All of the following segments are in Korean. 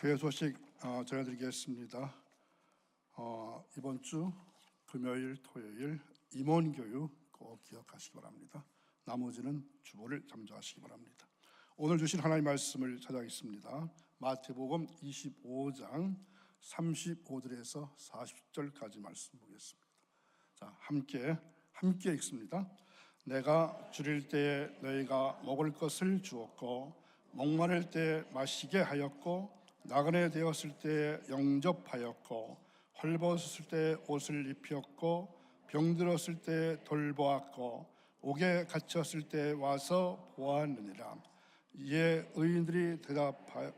교회 소식 전해드리겠습니다. 이번 주 금요일, 토요일 임원교육 꼭 기억하시기 바랍니다. 나머지는 주보를 참조하시기 바랍니다. 오늘 주신 하나님의 말씀을 찾아가겠습니다. 마태복음 25장 35절에서 40절까지 말씀 보겠습니다. 자, 함께 읽습니다. 내가 줄일 때에 너희가 먹을 것을 주었고 목마를 때 마시게 하였고 나그네 되었을 때 영접하였고 헐벗었을 때 옷을 입혔고 병들었을 때 돌보았고 옥에 갇혔을 때 와서 보았느니라. 이에 의인들이 대답하여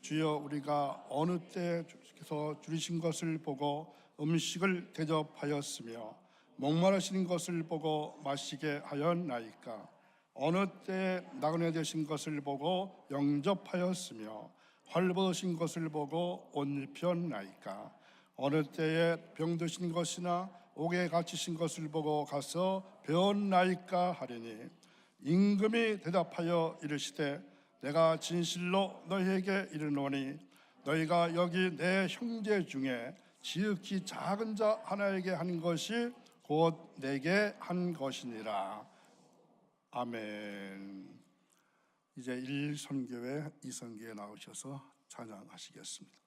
주여 우리가 어느 때 주께서 줄이신 것을 보고 음식을 대접하였으며 목마르신 것을 보고 마시게 하였나이까? 어느 때 나그네 되신 것을 보고 영접하였으며 헐벗으신 것을 보고 옷 입혔나이까? 어느 때에 병드신 것이나 옥에 갇히신 것을 보고 가서 배웠나이까 하리니 임금이 대답하여 이르시되 내가 진실로 너희에게 이르노니 너희가 여기 내 형제 중에 지극히 작은 자 하나에게 한 것이 곧 내게 한 것이니라. 아멘. 이제 1선교회 2선교회 나오셔서 찬양하시겠습니다.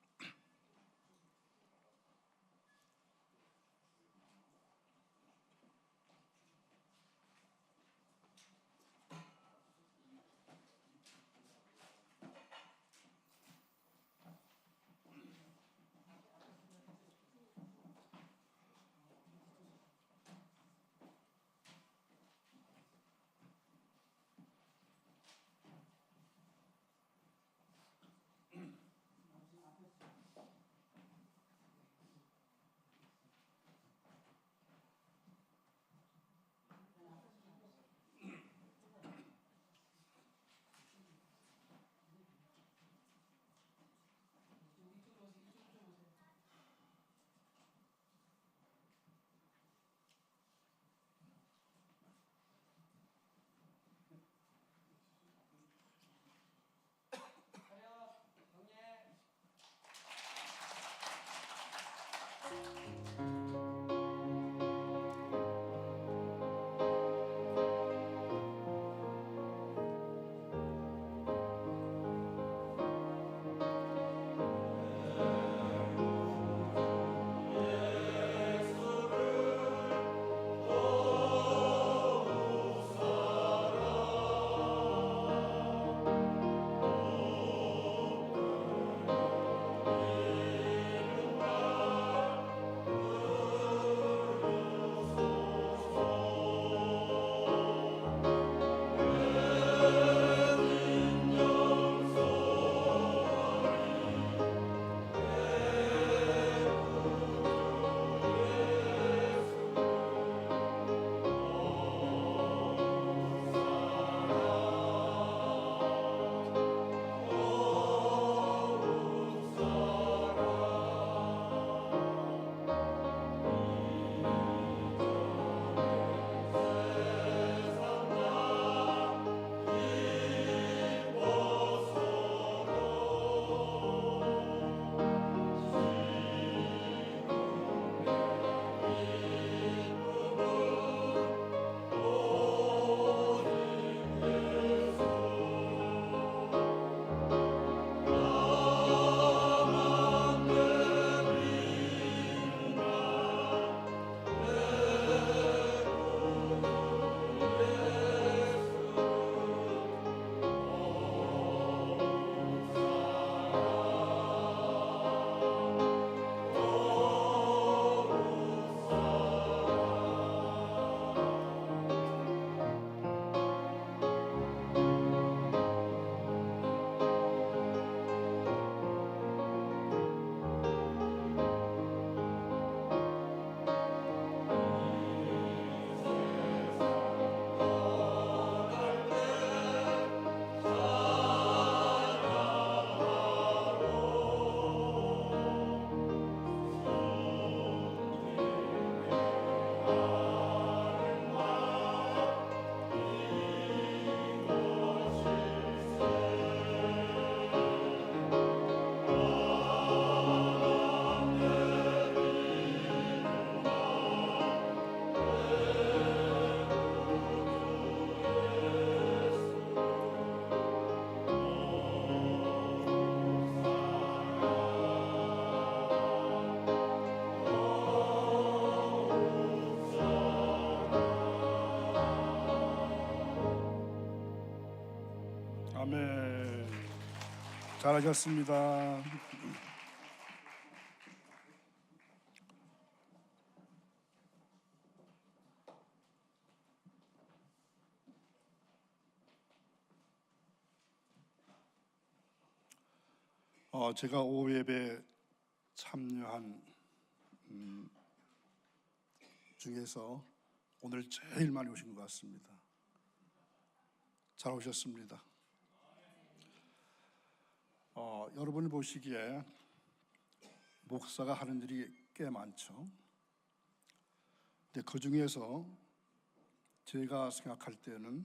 잘하셨습니다. 제가 오후 예배 참여한 중에서 오늘 제일 많이 오신 것 같습니다. 잘 오셨습니다. 여러분이 보시기에 목사가 하는 일이 꽤 많죠. 근데 그 중에서 제가 생각할 때는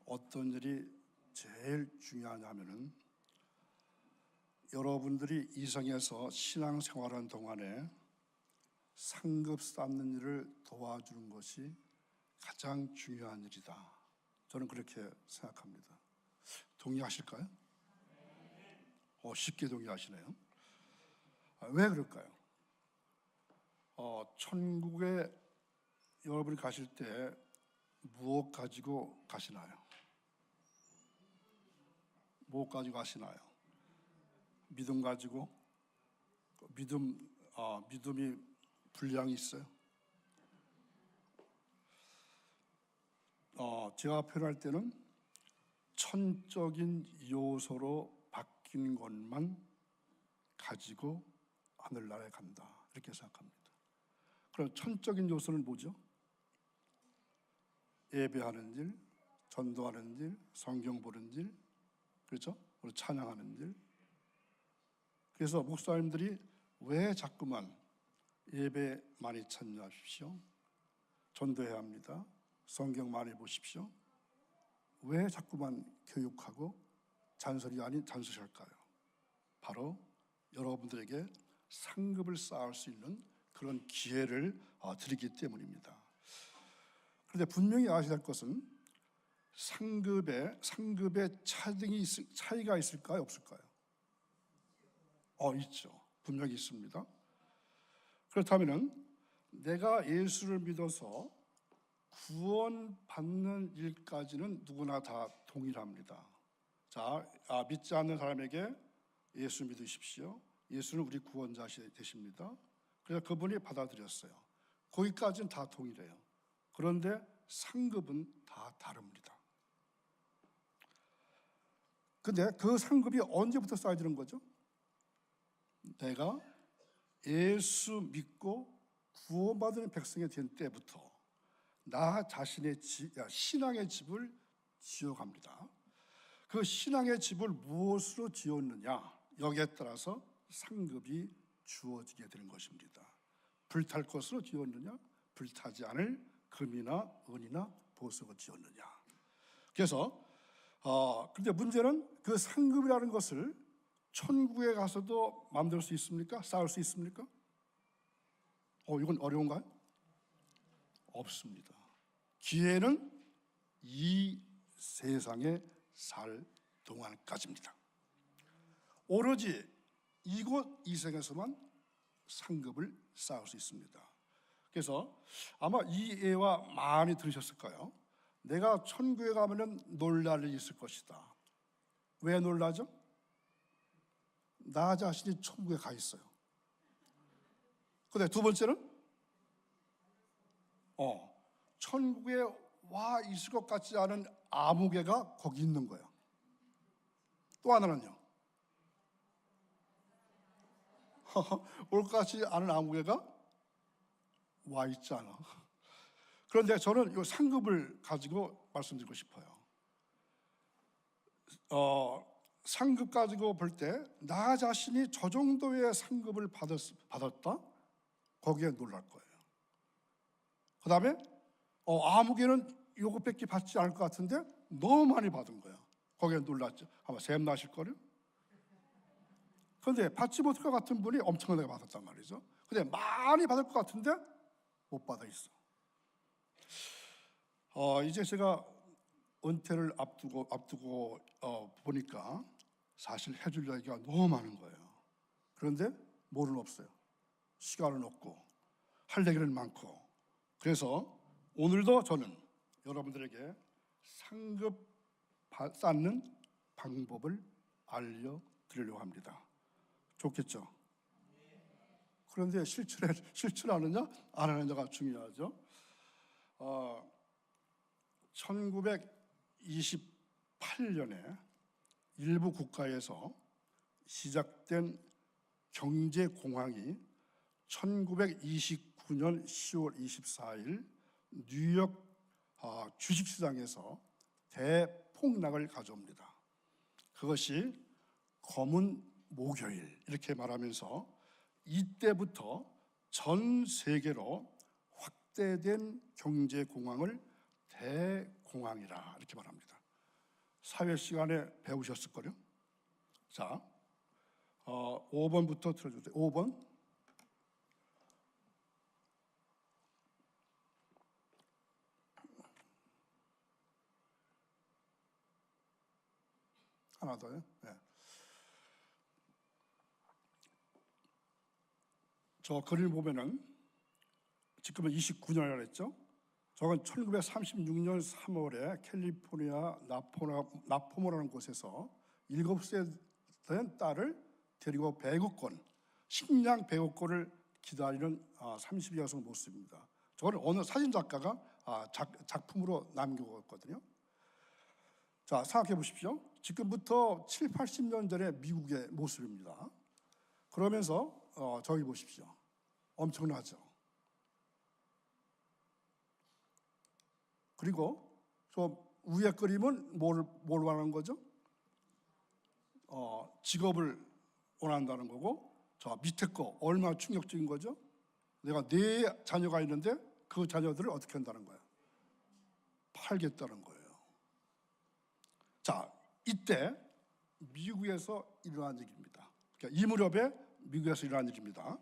어떤 일이 제일 중요하냐 하면은 여러분들이 이 세상에서 신앙생활하는 동안에 상급 쌓는 일을 도와주는 것이 가장 중요한 일이다. 저는 그렇게 생각합니다. 동의하실까요? 쉽게 동의하시네요. 왜 그럴까요? 천국에 여러분이 가실 때 무엇 가지고 가시나요? 무엇 가지고 가시나요? 믿음 가지고? 믿음이 분량이 있어요? 제가 표현할 때는 천적인 요소로 바뀐 것만 가지고 하늘나라에 간다, 이렇게 생각합니다. 그럼 천적인 요소는 뭐죠? 예배하는 일, 전도하는 일, 성경 보는 일, 그렇죠? 그리고 찬양하는 일. 그래서 목사님들이 왜 자꾸만 예배 많이 참여하십시오, 전도해야 합니다, 성경 많이 보십시오, 왜 자꾸만 교육하고 잔소리 아닌 잔소리할까요? 바로 여러분들에게 상급을 쌓을 수 있는 그런 기회를 드리기 때문입니다. 그런데 분명히 아셔야 할 것은 상급의 차이가 있을까요, 없을까요? 있죠. 분명히 있습니다. 그렇다면 내가 예수를 믿어서 구원받는 일까지는 누구나 다 동일합니다. 자, 믿지 않는 사람에게 예수 믿으십시오, 예수는 우리 구원자 되십니다. 그래서 그분이 받아들였어요. 거기까지는 다 동일해요. 그런데 상급은 다 다릅니다. 근데 그 상급이 언제부터 쌓여지는 거죠? 내가 예수 믿고 구원받은 백성이 된 때부터 나 자신의 신앙의 집을 지어갑니다. 그 신앙의 집을 무엇으로 지었느냐, 여기에 따라서 상급이 주어지게 되는 것입니다. 불탈 것으로 지었느냐, 불타지 않을 금이나 은이나 보석으로 지었느냐. 그래서 근데 문제는 그 상급이라는 것을 천국에 가서도 만들 수 있습니까? 쌓을 수 있습니까? 이건 어려운가요? 없습니다. 기회는 이 세상에 살 동안까지입니다. 오로지 이곳 이 세상에서만 상급을 쌓을 수 있습니다. 그래서 아마 이 예와 많이 들으셨을까요? 내가 천국에 가면 놀랄 일이 있을 것이다. 왜 놀라죠? 나 자신이 천국에 가 있어요. 근데 두 번째는 천국에 와 있을 것 같지 않은 아무개가 거기 있는 거예요. 또 하나는요, 올 것 같지 않은 아무개가 와 있잖아. 그런데 저는 이 상급을 가지고 말씀드리고 싶어요. 상급 가지고 볼 때 나 자신이 저 정도의 상급을 받았다? 거기에 놀랄 거예요. 그 다음에 아무개는 요것밖에 받지 않을 것 같은데 너무 많이 받은 거야. 거기에 놀랐죠. 아마 샘 나실 거예요. 그런데 받지 못할 것 같은 분이 엄청나게 받았단 말이죠. 근데 많이 받을 것 같은데 못 받아 있어. 이제 제가 은퇴를 앞두고 보니까 사실 해줄 얘기가 너무 많은 거예요. 그런데 뭐는 없어요. 시간은 없고 할 얘기는 많고. 그래서 오늘도 저는 여러분들에게 상급 쌓는 방법을 알려드리려고 합니다. 좋겠죠? 그런데 실천하느냐 안 하느냐가 중요하죠. 1928년에 일부 국가에서 시작된 경제공황이 1929년 10월 24일 뉴욕 주식시장에서 대폭락을 가져옵니다. 그것이 검은 목요일 이렇게 말하면서 이때부터 전 세계로 확대된 경제공황을 대공황이라 이렇게 말합니다. 사회 시간에 배우셨을 거요. 자, 5번부터 들어주세요. 5번. 하나 더요. 네. 저 그림을 보면은 지금은 29년이라고 했죠. 저건 1936년 3월에 캘리포니아 나포모라는 곳에서 7세 된 딸을 데리고 백악관, 식량 백악관을 기다리는 30여 여성 모습입니다. 저걸 어느 사진작가가 작품으로 남겨왔거든요. 자, 생각해 보십시오. 지금부터 7, 80년 전의 미국의 모습입니다. 그러면서 저기 보십시오. 엄청나죠. 그리고 저 위에 그림은 뭘 원하는 거죠? 직업을 원한다는 거고, 저 밑에 거 얼마나 충격적인 거죠? 내가 4 자녀가 있는데 그 자녀들을 어떻게 한다는 거예요? 팔겠다는 거예요. 자, 이때 미국에서 일어난 일입니다. 그러니까 이 무렵에 미국에서 일어난 일입니다.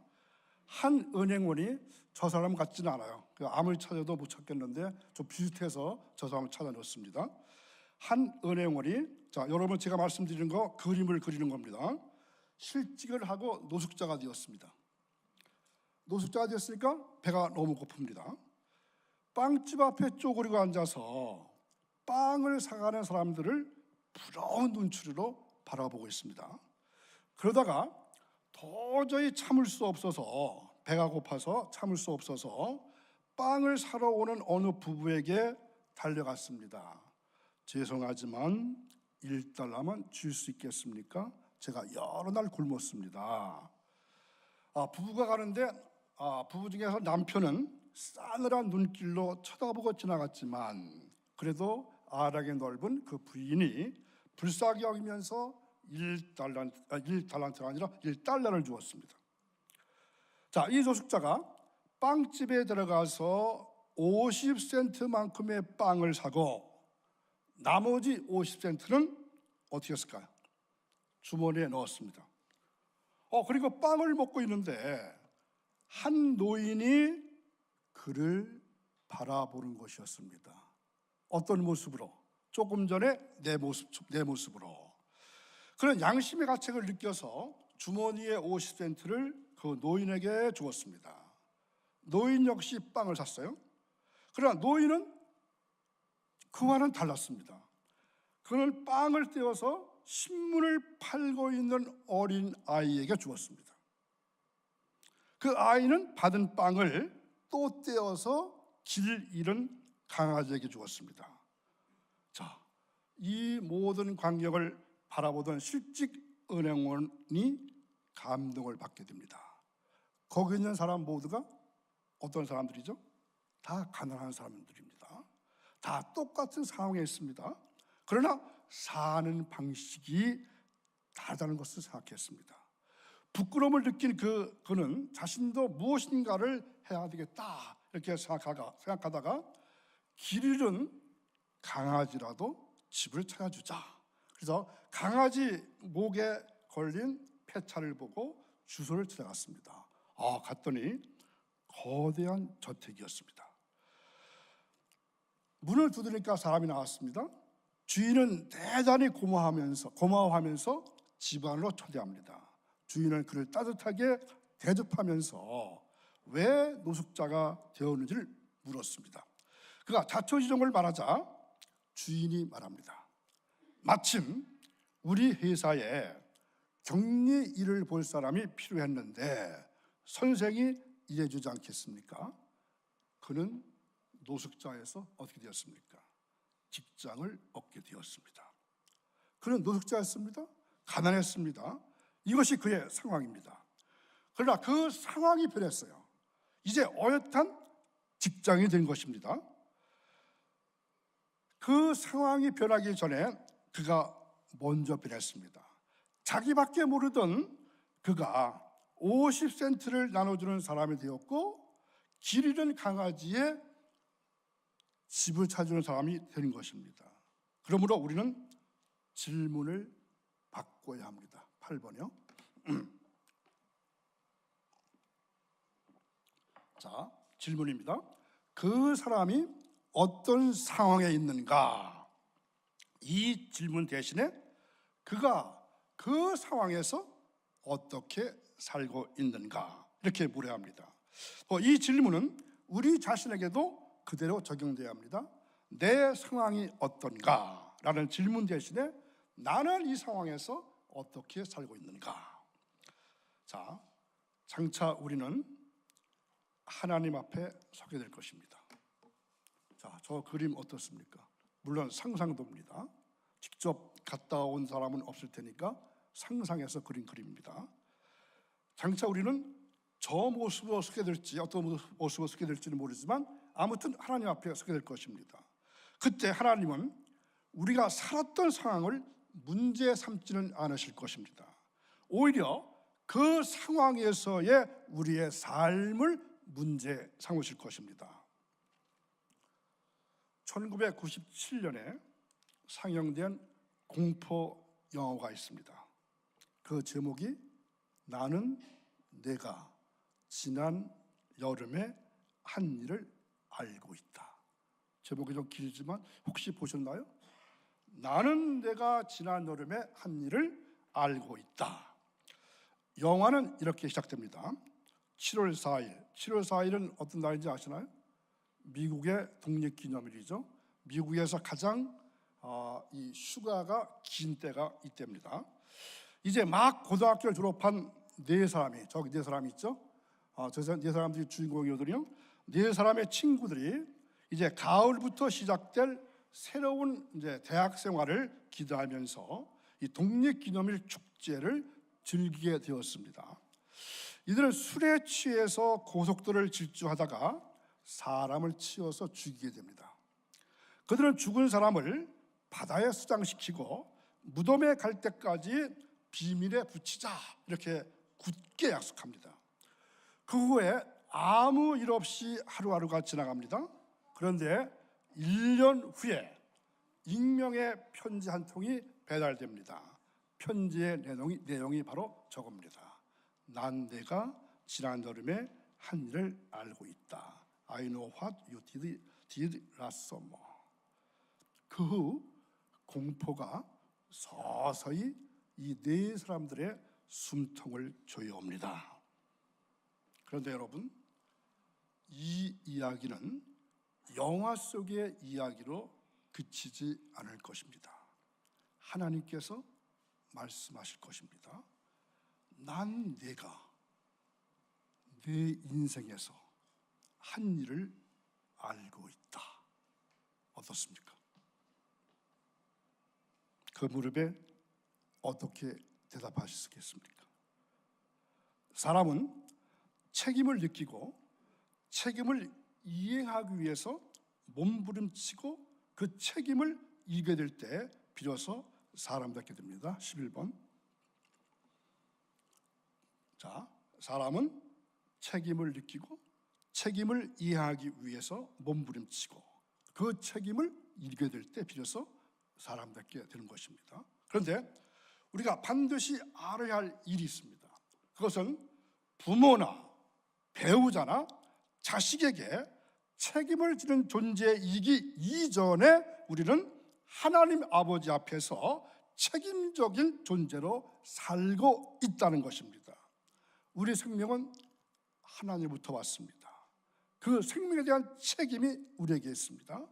한 은행원이 저 사람 같지는 않아요. 아무리 찾아도 못 찾겠는데 좀 비슷해서 저 사람을 찾아냈습니다. 한 은행원이, 자, 여러분 제가 말씀드린 거 그림을 그리는 겁니다. 실직을 하고 노숙자가 되었습니다. 노숙자가 되었으니까 배가 너무 고픕니다. 빵집 앞에 쪼그리고 앉아서 빵을 사가는 사람들을 부러운 눈초리로 바라보고 있습니다. 그러다가 도저히 참을 수 없어서, 배가 고파서 참을 수 없어서 빵을 사러 오는 어느 부부에게 달려갔습니다. 죄송하지만 1달러만 줄 수 있겠습니까? 제가 여러 날 굶었습니다. 부부가 가는데 부부 중에서 남편은 싸늘한 눈길로 쳐다보고 지나갔지만 그래도 아락의 넓은 그 부인이 불쌍히 여기면서 1달란트가 아니라 1달러를 주었습니다. 자, 이 노숙자가 빵집에 들어가서 50센트만큼의 빵을 사고 나머지 50센트는 어떻게 했을까요? 주머니에 넣었습니다. 그리고 빵을 먹고 있는데 한 노인이 그를 바라보는 것이었습니다. 어떤 모습으로? 조금 전에 내 모습으로. 그런 양심의 가책을 느껴서 주머니에 50센트를 그 노인에게 주었습니다. 노인 역시 빵을 샀어요. 그러나 노인은 그와는 달랐습니다. 그는 빵을 떼어서 신문을 팔고 있는 어린 아이에게 주었습니다. 그 아이는 받은 빵을 또 떼어서 길 잃은 강아지에게 주었습니다. 자, 이 모든 광경을 바라보던 실직 은행원이 감동을 받게 됩니다. 거기 있는 사람 모두가 어떤 사람들이죠? 다 가난한 사람들입니다. 다 똑같은 상황에 있습니다. 그러나 사는 방식이 다르다는 것을 생각했습니다. 부끄러움을 느낀 그는 자신도 무엇인가를 해야 되겠다 이렇게 생각하다가 길 잃은 강아지라도 집을 찾아주자. 그래서 강아지 목에 걸린 폐차를 보고 주소를 찾아갔습니다. 갔더니 거대한 저택이었습니다. 문을 두드리니까 사람이 나왔습니다. 주인은 대단히 고마워하면서 집 안으로 초대합니다. 주인은 그를 따뜻하게 대접하면서 왜 노숙자가 되었는지를 물었습니다. 그가 자초지종을 말하자 주인이 말합니다. 마침 우리 회사에 격리 일을 볼 사람이 필요했는데 선생이 일해주지 않겠습니까? 그는 노숙자에서 어떻게 되었습니까? 직장을 얻게 되었습니다. 그는 노숙자였습니다. 가난했습니다. 이것이 그의 상황입니다. 그러나 그 상황이 변했어요. 이제 어엿한 직장이 된 것입니다. 그 상황이 변하기 전에 그가 먼저 변했습니다. 자기밖에 모르던 그가 50센트를 나눠주는 사람이 되었고 길 잃은 강아지의 집을 찾아주는 사람이 된 것입니다. 그러므로 우리는 질문을 바꿔야 합니다. 8번이요. 자, 질문입니다. 그 사람이 어떤 상황에 있는가? 이 질문 대신에 그가 그 상황에서 어떻게 살고 있는가? 이렇게 물어야 합니다. 이 질문은 우리 자신에게도 그대로 적용돼야 합니다. 내 상황이 어떤가? 라는 질문 대신에 나는 이 상황에서 어떻게 살고 있는가? 자, 장차 우리는 하나님 앞에 서게 될 것입니다. 자, 저 그림 어떻습니까? 물론 상상도입니다. 직접 갔다 온 사람은 없을 테니까 상상해서 그린 그림입니다. 장차 우리는 저 모습으로 서게 될지 어떤 모습으로 서게 될지는 모르지만 아무튼 하나님 앞에 서게 될 것입니다. 그때 하나님은 우리가 살았던 상황을 문제 삼지는 않으실 것입니다. 오히려 그 상황에서의 우리의 삶을 문제 삼으실 것입니다. 1997년에 상영된 공포 영화가 있습니다. 그 제목이 나는 내가 지난 여름에 한 일을 알고 있다. 제목이 좀 길지만 혹시 보셨나요? 나는 내가 지난 여름에 한 일을 알고 있다. 영화는 이렇게 시작됩니다. 7월 4일. 7월 4일은 어떤 날인지 아시나요? 미국의 독립기념일이죠. 미국에서 가장 이 휴가가 긴 때가 이때입니다. 이제 막 고등학교를 졸업한 네 사람이, 저기 네 사람이 있죠. 저 네 사람들이 주인공이거든요. 네 사람의 친구들이 이제 가을부터 시작될 새로운 이제 대학 생활을 기대하면서 이 독립기념일 축제를 즐기게 되었습니다. 이들은 술에 취해서 고속도로를 질주하다가 사람을 치어서 죽이게 됩니다. 그들은 죽은 사람을 바다에 수장시키고 무덤에 갈 때까지 비밀에 붙이자 이렇게 굳게 약속합니다. 그 후에 아무 일 없이 하루하루가 지나갑니다. 그런데 1년 후에 익명의 편지 한 통이 배달됩니다. 편지의 내용이 바로 저겁니다. 난 내가 지난 여름에 한 일을 알고 있다. I know what you did last summer. 그 후 공포가 서서히 이 네 사람들의 숨통을 조여옵니다. 그런데 여러분, 이 이야기는 영화 속의 이야기로 그치지 않을 것입니다. 하나님께서 말씀하실 것입니다. 난 내가 내 인생에서 한 일을 알고 있다. 어떻습니까? 그 무릎에 어떻게 대답하시겠습니까? 사람은 책임을 느끼고 책임을 이행하기 위해서 몸부림치고 그 책임을 이기게 될 때 비로소 사람답게 됩니다. 11번. 자, 사람은 책임을 느끼고 책임을 이해하기 위해서 몸부림치고 그 책임을 이기게 될 때 비로소 사람답게 되는 것입니다. 그런데 우리가 반드시 알아야 할 일이 있습니다. 그것은 부모나 배우자나 자식에게 책임을 지는 존재이기 이전에 우리는 하나님 아버지 앞에서 책임적인 존재로 살고 있다는 것입니다. 우리 생명은 하나님부터 왔습니다. 그 생명에 대한 책임이 우리에게 있습니다.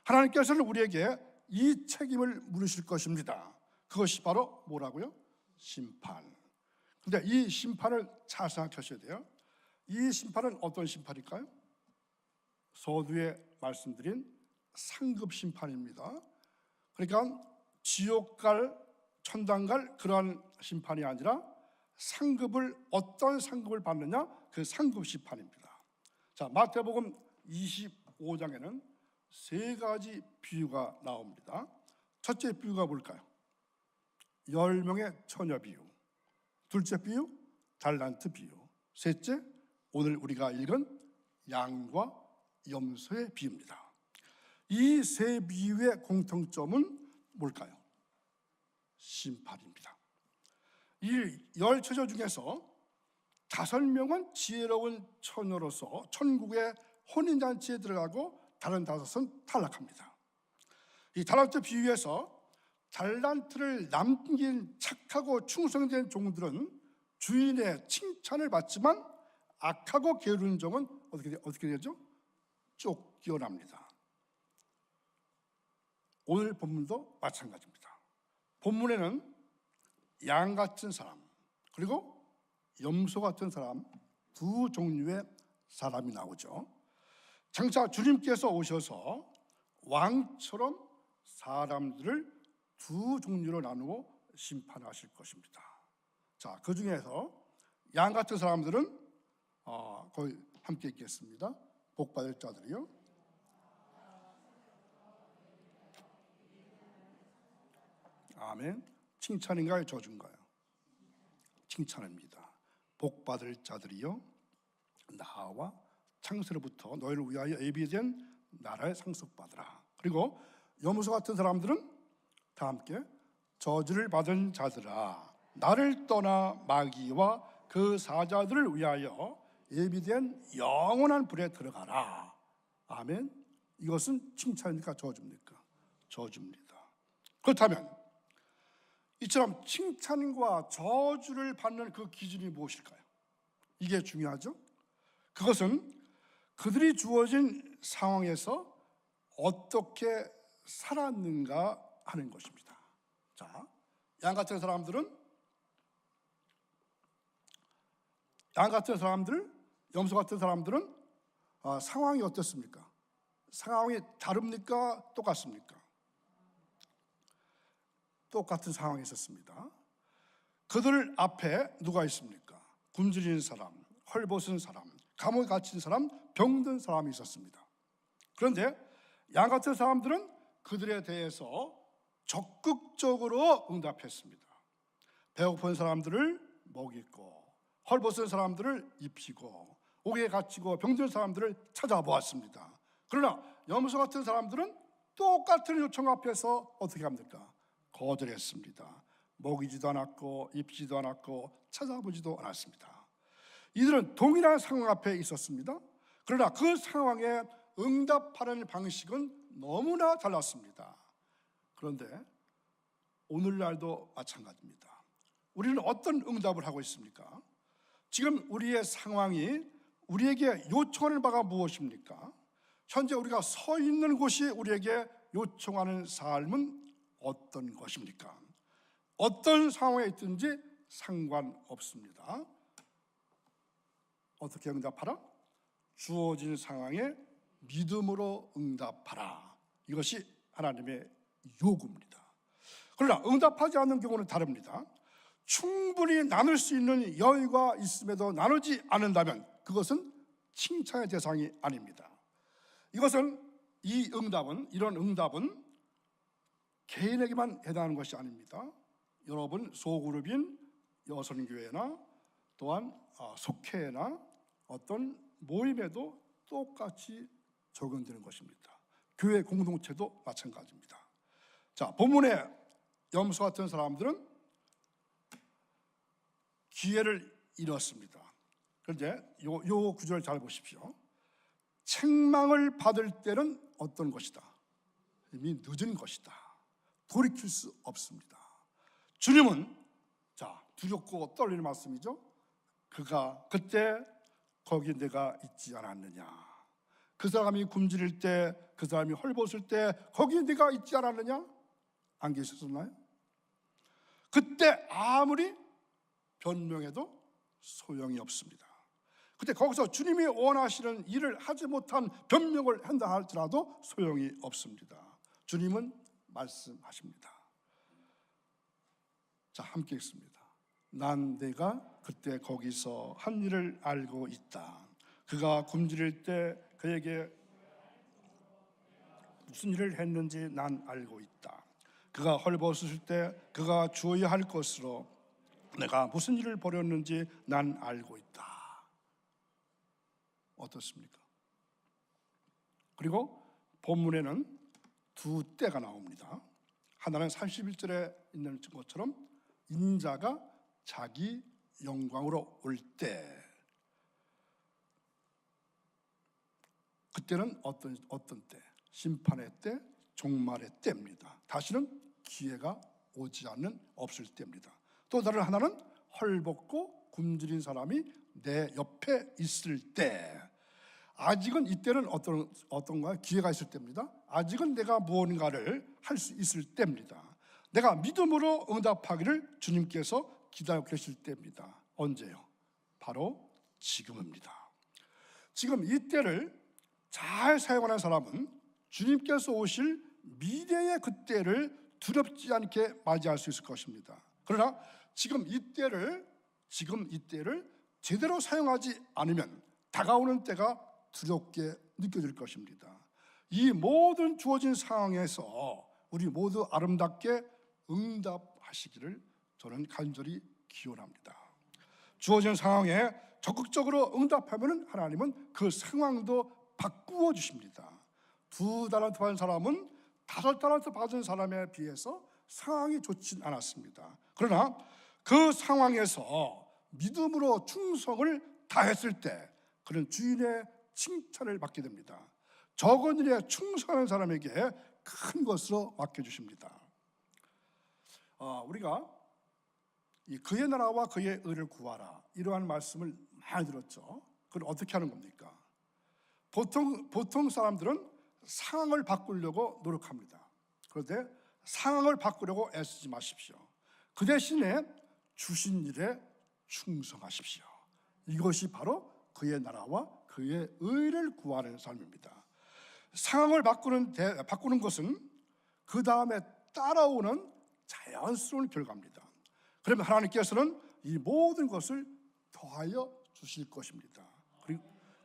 하나님께서는 우리에게 이 책임을 물으실 것입니다. 그것이 바로 뭐라고요? 심판. 근데 이 심판을 잘 생각하셔야 돼요. 이 심판은 어떤 심판일까요? 서두에 말씀드린 상급 심판입니다. 그러니까 지옥 갈, 천당 갈 그러한 심판이 아니라 상급을, 어떤 상급을 받느냐, 그 상급 심판입니다. 자, 마태복음 25장에는 세 가지 비유가 나옵니다. 첫째 비유가 뭘까요? 10명의 처녀 비유. 둘째 비유, 달란트 비유. 셋째, 오늘 우리가 읽은 양과 염소의 비유입니다. 이 세 비유의 공통점은 뭘까요? 심판입니다. 이 10처녀 중에서 5명은 지혜로운 처녀로서 천국의 혼인잔치에 들어가고 다른 5은 탈락합니다. 이 달란트 비유에서 달란트를 남긴 착하고 충성된 종들은 주인의 칭찬을 받지만 악하고 게으른 종은 어떻게 되죠? 쫓겨납니다. 오늘 본문도 마찬가지입니다. 본문에는 양 같은 사람 그리고 염소 같은 사람, 두 종류의 사람이 나오죠. 장차 주님께서 오셔서 왕처럼 사람들을 두 종류로 나누어 심판하실 것입니다. 자, 그 중에서 양 같은 사람들은 거의 함께 읽겠습니다. 복받을 자들이요. 아멘. 칭찬인가요? 저주인가요? 칭찬입니다. 복받을 자들이요, 나와 창세로부터 너희를 위하여 예비된 나라에 상속받으라. 그리고 염소 같은 사람들은 다 함께 저주를 받은 자들아, 나를 떠나 마귀와 그 사자들을 위하여 예비된 영원한 불에 들어가라. 아멘. 이것은 칭찬입니까? 저주입니까? 저주입니다. 그렇다면 이처럼 칭찬과 저주를 받는 그 기준이 무엇일까요? 이게 중요하죠. 그것은 그들이 주어진 상황에서 어떻게 살았는가 하는 것입니다. 자, 양 같은 사람들, 염소 같은 사람들은 상황이 어떻습니까? 상황이 다릅니까? 똑같습니까? 똑같은 상황에 있었습니다. 그들 앞에 누가 있습니까? 굶주린 사람, 헐벗은 사람, 감옥에 갇힌 사람, 병든 사람이 있었습니다. 그런데 양 같은 사람들은 그들에 대해서 적극적으로 응답했습니다. 배고픈 사람들을 먹이고, 헐벗은 사람들을 입히고, 옥에 갇히고 병든 사람들을 찾아보았습니다. 그러나 염소 같은 사람들은 똑같은 요청 앞에서 어떻게 합니까? 거절했습니다. 먹이지도 않았고 입히지도 않았고 찾아보지도 않았습니다. 이들은 동일한 상황 앞에 있었습니다. 그러나 그 상황에 응답하는 방식은 너무나 달랐습니다. 그런데 오늘날도 마찬가지입니다. 우리는 어떤 응답을 하고 있습니까? 지금 우리의 상황이 우리에게 요청하는 바가 무엇입니까? 현재 우리가 서 있는 곳이 우리에게 요청하는 삶은 어떤 것입니까? 어떤 상황에 있든지 상관없습니다. 어떻게 응답하라? 주어진 상황에 믿음으로 응답하라. 이것이 하나님의 요구입니다. 그러나 응답하지 않는 경우는 다릅니다. 충분히 나눌 수 있는 여유가 있음에도 나누지 않는다면 그것은 칭찬의 대상이 아닙니다. 이런 응답은 개인에게만 해당하는 것이 아닙니다. 여러분 소그룹인 여선교회나 또한 속회나 어떤 모임에도 똑같이 적용되는 것입니다. 교회 공동체도 마찬가지입니다. 자, 본문의 염소 같은 사람들은 기회를 잃었습니다. 그런데 요 구절 잘 보십시오. 책망을 받을 때는 어떤 것이다? 이미 늦은 것이다. 돌이킬 수 없습니다. 주님은 두렵고 떨리는 말씀이죠. 그때 거기 내가 있지 않았느냐. 그 사람이 굶주릴 때, 그 사람이 헐벗을 때 거기 내가 있지 않았느냐? 안 계셨었나요? 그때 아무리 변명해도 소용이 없습니다. 그때 거기서 주님이 원하시는 일을 하지 못한 변명을 한다 할지라도 소용이 없습니다. 주님은 말씀하십니다. 자, 함께 읽습니다. 난 내가 그때 거기서 한 일을 알고 있다. 그가 굶주릴 때 그에게 무슨 일을 했는지 난 알고 있다. 그가 헐벗으실 때 그가 주어야 할 것으로 내가 무슨 일을 벌였는지 난 알고 있다. 어떻습니까? 그리고 본문에는 두 때가 나옵니다. 하나는 31절에 있는 것처럼 인자가 자기 영광으로 올 때, 그때는 어떤 때? 심판의 때, 종말의 때입니다. 다시는 기회가 오지 않는 없을 때입니다. 또 다른 하나는 헐벗고 굶주린 사람이 내 옆에 있을 때, 아직은 이때는 어떤가 기회가 있을 때입니다. 아직은 내가 무언가를 할 수 있을 때입니다. 내가 믿음으로 응답하기를 주님께서 기다리고 계실 때입니다. 언제요? 바로 지금입니다. 지금 이때를 잘 사용하는 사람은 주님께서 오실 미래의 그때를 두렵지 않게 맞이할 수 있을 것입니다. 그러나 지금 이때를 제대로 사용하지 않으면 다가오는 때가 두렵게 느껴질 것입니다. 이 모든 주어진 상황에서 우리 모두 아름답게 응답하시기를 저는 간절히 기원합니다. 주어진 상황에 적극적으로 응답하면 하나님은 그 상황도 바꾸어 주십니다. 2달란트 받은 사람은 5달란트 받은 사람에 비해서 상황이 좋진 않았습니다. 그러나 그 상황에서 믿음으로 충성을 다했을 때 그는 주인의 칭찬을 받게 됩니다. 적은 일에 충성하는 사람에게 큰 것으로 맡겨주십니다. 우리가 그의 나라와 그의 의를 구하라, 이러한 말씀을 많이 들었죠. 그걸 어떻게 하는 겁니까? 보통 사람들은 상황을 바꾸려고 노력합니다. 그런데 상황을 바꾸려고 애쓰지 마십시오. 그 대신에 주신 일에 충성하십시오. 이것이 바로 그의 나라와 그의 의를 구하는 삶입니다. 상황을 바꾸는 것은 그 다음에 따라오는 자연스러운 결과입니다. 그러면 하나님께서는 이 모든 것을 더하여 주실 것입니다.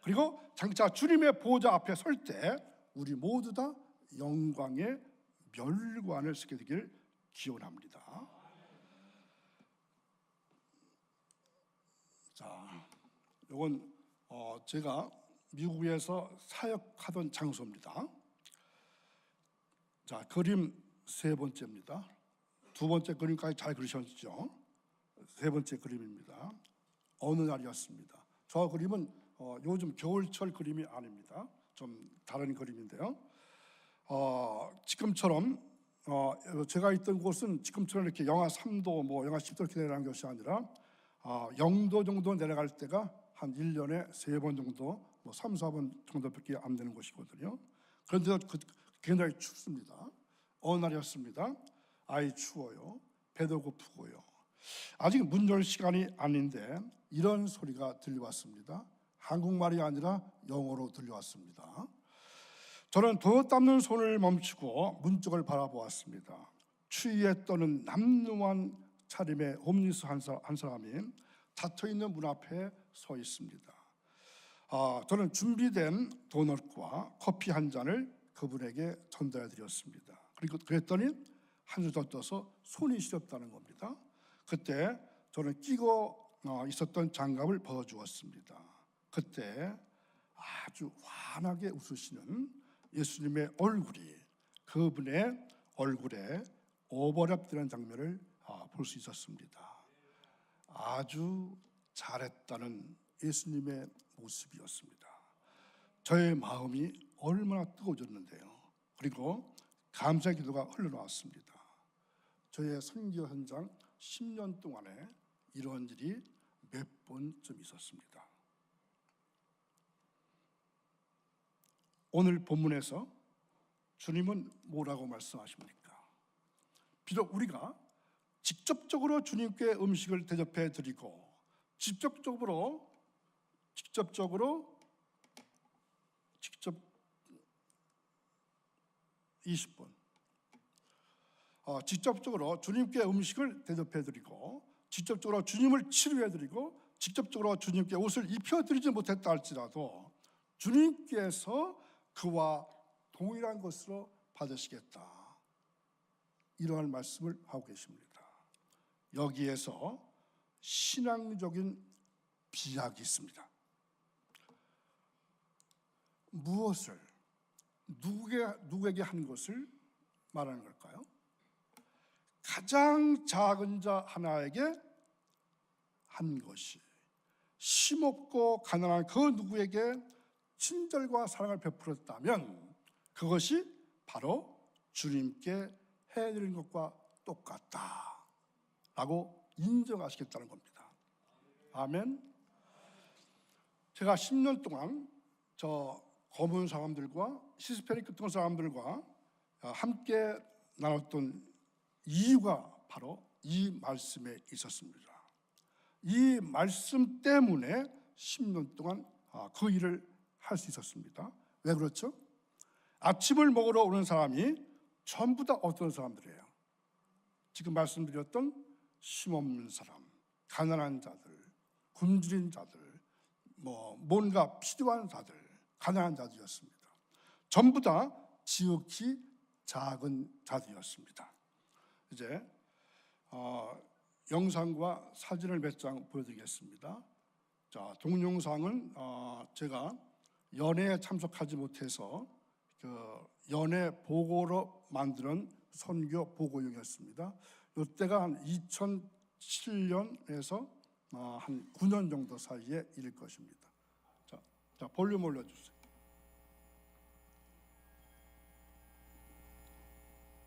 그리고 장차 주님의 보좌 앞에 설 때 우리 모두 다 영광의 멸관을 쓰게 되기를 기원합니다. 자, 이건 제가 미국에서 사역하던 장소입니다. 자, 그림 3번째입니다. 2번째 그림까지 잘 그리셨죠? 3번째 그림입니다. 어느 날이었습니다. 저 그림은 요즘 겨울철 그림이 아닙니다. 좀 다른 그림인데요. 지금처럼 제가 있던 곳은 지금처럼 이렇게 영하 3도, 영하 10도 이렇게 내려가는 것이 아니라 0도 정도 내려갈 때가 한 1년에 3번 정도, 3, 4번 정도밖에 안 되는 곳이거든요. 그런데 굉장히 춥습니다. 어느 날이었습니다. 아이 추워요. 배도 고프고요. 아직 문 열 시간이 아닌데 이런 소리가 들려왔습니다. 한국말이 아니라 영어로 들려왔습니다. 저는 더 땀는 손을 멈추고 문 쪽을 바라보았습니다. 추위에 떠는 남루한 차림의 홈리스 한 사람이 닫혀있는 문 앞에 서 있습니다. 저는 준비된 도넛과 커피 한 잔을 그분에게 전달해 드렸습니다. 그리고 그랬더니 한 줄 더 떠서 손이 시렵다는 겁니다. 그때 저는 끼고 있었던 장갑을 벗어주었습니다. 그때 아주 환하게 웃으시는 예수님의 얼굴이 그분의 얼굴에 오버랩되는 장면을 볼 수 있었습니다. 아주 잘했다는 예수님의 모습이었습니다. 저의 마음이 얼마나 뜨거워졌는데요. 그리고 감사의 기도가 흘러나왔습니다. 저의 선교 현장 10년 동안에 이런 일이 몇 번쯤 있었습니다. 오늘 본문에서 주님은 뭐라고 말씀하십니까? 비록 우리가 직접적으로 주님께 음식을 대접해 드리고 직접 20분 직접적으로 주님께 음식을 대접해 드리고 직접적으로 주님을 치료해 드리고 직접적으로 주님께 옷을 입혀 드리지 못했다 할지라도 주님께서 그와 동일한 것으로 받으시겠다, 이러한 말씀을 하고 계십니다. 여기에서 신앙적인 비약이 있습니다. 무엇을 누구에게 한 것을 말하는 걸까요? 가장 작은 자 하나에게 한 것이 힘없고 가난한 그 누구에게 친절과 사랑을 베풀었다면 그것이 바로 주님께 해드린 것과 똑같다라고 인정하시겠다는 겁니다. 아멘. 제가 10년 동안 저 검은 사람들과 히스패닉 같은 사람들과 함께 나눴던 이유가 바로 이 말씀에 있었습니다. 이 말씀 때문에 10년 동안 그 일을 할 수 있었습니다. 왜 그렇죠? 아침을 먹으러 오는 사람이 전부 다 어떤 사람들이에요? 지금 말씀드렸던 힘없는 사람, 가난한 자들, 굶주린 자들, 뭔가 필요한 자들, 가난한 자들이었습니다. 전부 다 지극히 작은 자들이었습니다. 이제 영상과 사진을 몇 장 보여드리겠습니다. 자, 동영상은 제가 연회에 참석하지 못해서 그 연회 보고로 만드는 선교 보고용이었습니다. 이때가 한 2007년에서 한 9년 정도 사이에 일일 것입니다. 자, 볼륨 올려주세요.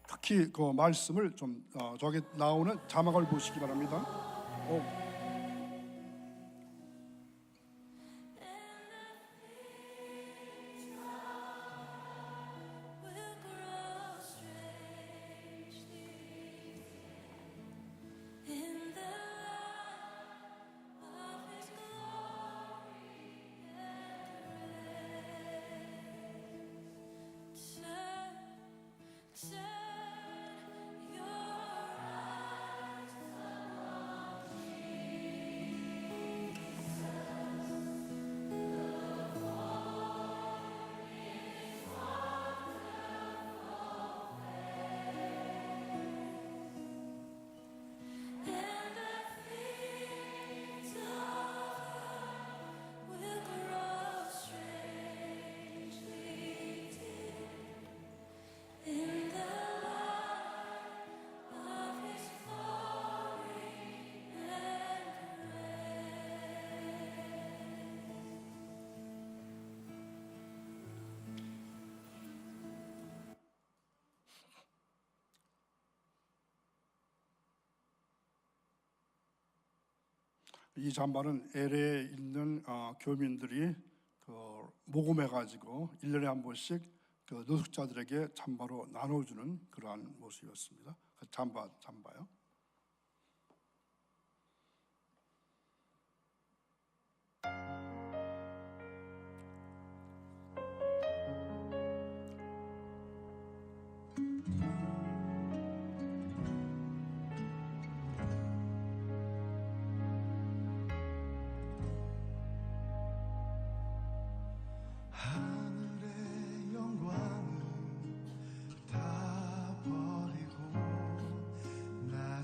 특히 그 말씀을 좀 저기 나오는 자막을 보시기 바랍니다. 이 잠바는 LA에 있는 교민들이 모금해가지고 1년에 한 번씩 그 노숙자들에게 잠바로 나눠주는 그러한 모습이었습니다. 그 잠바요. 하늘의 영광은 다 버리고 나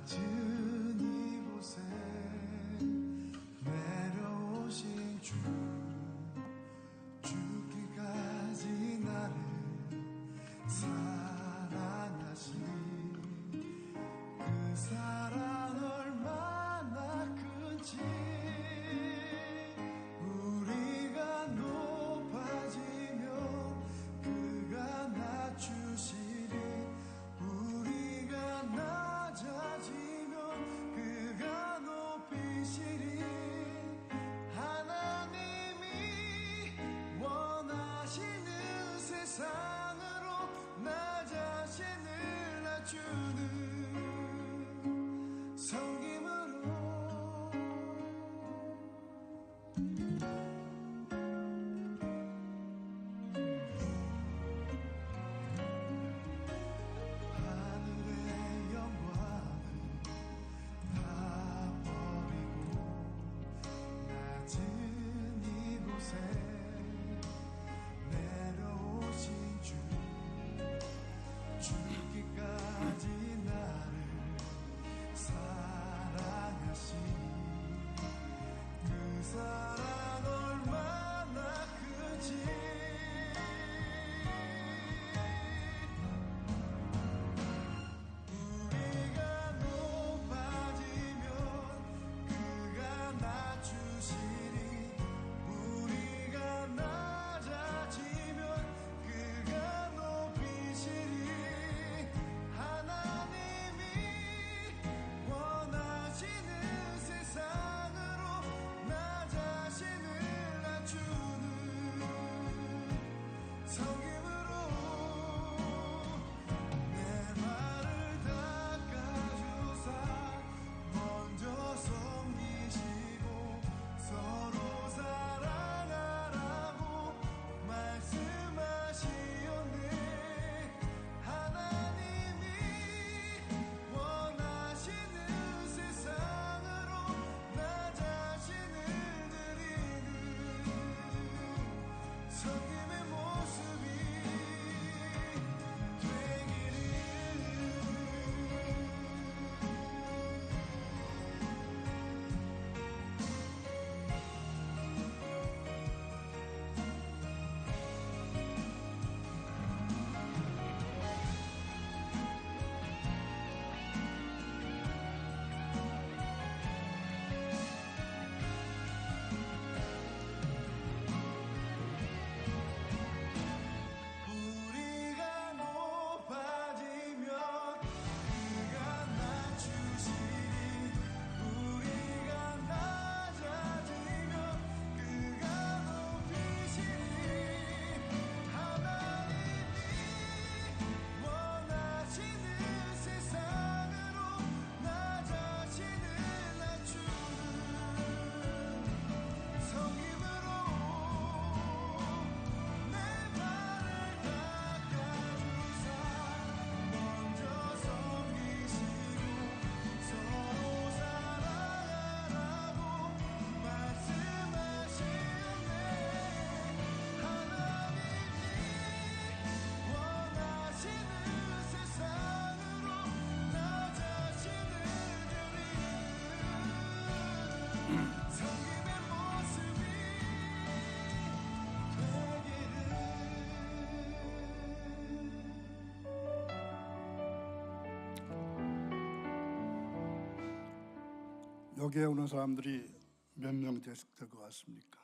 여기에 오는 사람들이 몇 명 될 것 같습니까?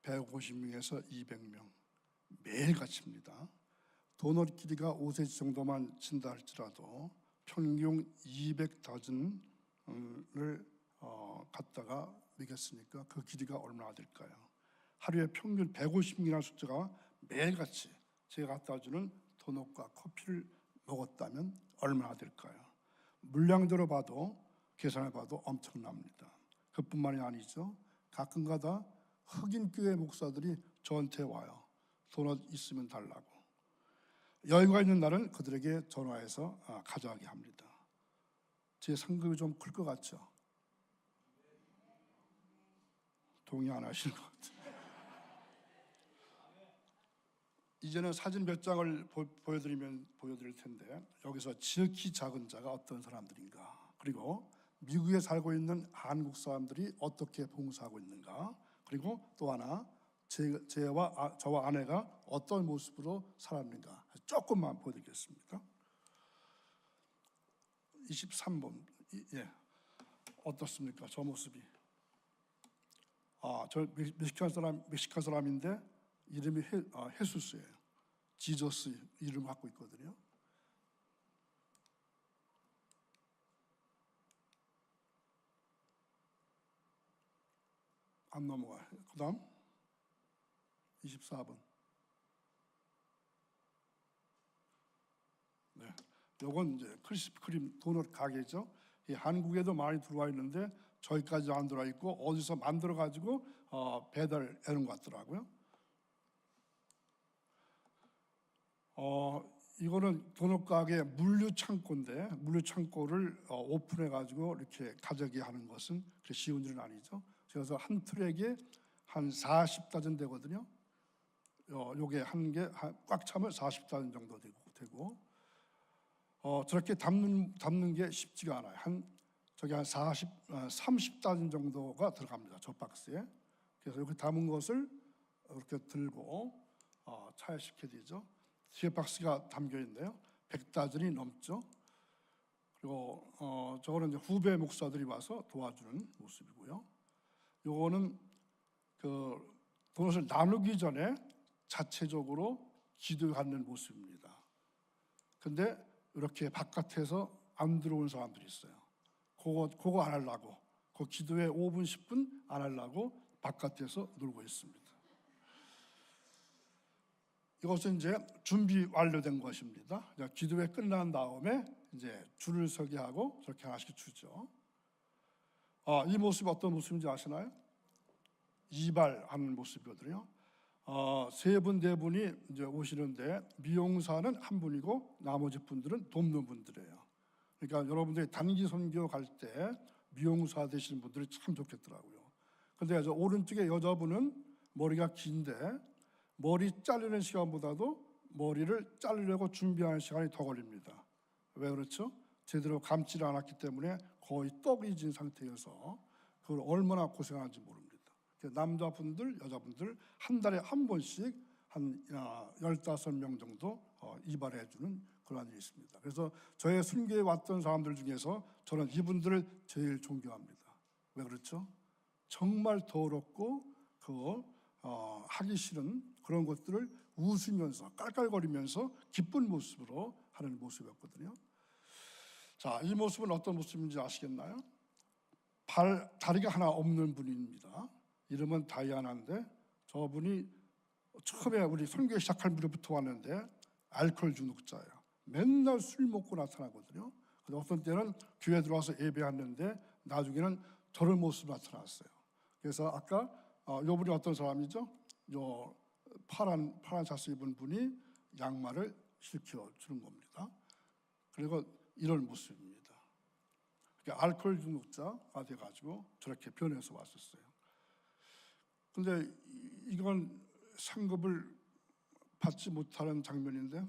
150명에서 200명 매일 같이입니다. 도넛 길이가 5cm 정도만 친다 할지라도 평균 200다즌을 갖다가 먹였으니까 그 길이가 얼마나 될까요? 하루에 평균 150명이라는 숫자가 매일같이 제가 갖다 주는 도넛과 커피를 먹었다면 얼마나 될까요? 물량대로 봐도 계산해봐도 엄청납니다. 그뿐만이 아니죠. 가끔가다 흑인 교회 목사들이 저한테 와요. 도넛 있으면 달라고. 여유가 있는 날은 그들에게 전화해서 가져가게 합니다. 제 상급이 좀 클 것 같죠? 동의 안 하시는 것 같아요. 이제는 사진 몇 장을 보여드릴 텐데 여기서 지극히 작은 자가 어떤 사람들인가, 그리고 미국에 살고 있는 한국 사람들이 어떻게 봉사하고 있는가, 그리고 또 하나 저와 아내가 어떤 모습으로 살았는가 조금만 보여드리겠습니다. 23번 예, 어떻습니까? 저 모습이. 저 멕시칸 사람인데 이름이 헤수스예요. 지저스 이름 갖고 있거든요. 안 넘어가요. 그 다음 24번. 네, 요건 이제 크리스피 크림 도넛 가게죠. 한국에도 많이 들어와 있는데 저기까지 안 들어 있고 어디서 만들어 가지고 배달해 놓은 것 같더라고요. 이거는 도넛 가게 물류 창고인데 물류 창고를 오픈해 가지고 이렇게 가져게 하는 것은 그렇게 쉬운 일은 아니죠. 그래서 한 트랙에 한 40다전 되거든요. 요게 한 개 꽉 차면 40다전 정도 되고 저렇게 담는 게 쉽지가 않아요. 저기 한 30다전 정도가 들어갑니다. 저 박스에. 그래서 이렇게 담은 것을 이렇게 들고 차에 싣게 되죠. 뒤에 박스가 담겨 있는데요. 100다전이 넘죠. 그리고 저거는 이제 후배 목사들이 와서 도와주는 모습이고요. 요거는 그 도넛을 나누기 전에 자체적으로 기도에 갖는 모습입니다. 근데 이렇게 바깥에서 안 들어온 사람들이 있어요. 그거 안 하려고, 그 기도에 5분, 10분 안 하려고 바깥에서 놀고 있습니다. 이것은 이제 준비 완료된 것입니다. 기도회 끝난 다음에 이제 줄을 서게 하고 저렇게 하나씩 주죠. 이 모습이 어떤 모습인지 아시나요? 이발하는 모습이거든요. 세 분, 네 분이 이제 오시는데 미용사는 한 분이고 나머지 분들은 돕는 분들이에요. 그러니까 여러분들이 단기 선교 갈 때 미용사 되시는 분들이 참 좋겠더라고요. 근데 저 오른쪽에 여자분은 머리가 긴데 머리 자르는 시간보다도 머리를 자르려고 준비하는 시간이 더 걸립니다. 왜 그렇죠? 제대로 감지를 않았기 때문에 거의 떡이 진 상태여서 그걸 얼마나 고생하는지 모릅니다. 남자분들, 여자분들 한 달에 한 번씩 한 15명 정도 이발해 주는 그런 일이 있습니다. 그래서 저의 순교에 왔던 사람들 중에서 저는 이분들을 제일 존경합니다. 왜 그렇죠? 정말 더럽고 하기 싫은 그런 것들을 웃으면서 깔깔거리면서 기쁜 모습으로 하는 모습이었거든요. 자, 이 모습은 어떤 모습인지 아시겠나요? 다리가 하나 없는 분입니다. 이름은 다이아나인데 저분이 처음에 우리 선교 시작할 무렵부터 왔는데 알코올 중독자예요. 맨날 술 먹고 나타나거든요. 근데 어떤 때는 교회 들어와서 예배하는데 나중에는 저런 모습으로 나타났어요. 그래서 아까 요분이 어떤 사람이죠? 요 파란 샤스 입은 분이 양말을 실켜 주는 겁니다. 그리고 이런 모습입니다. 그러니까 알코올 중독자가 돼가지고 저렇게 변해서 왔었어요. 근데 이건 상급을 받지 못하는 장면인데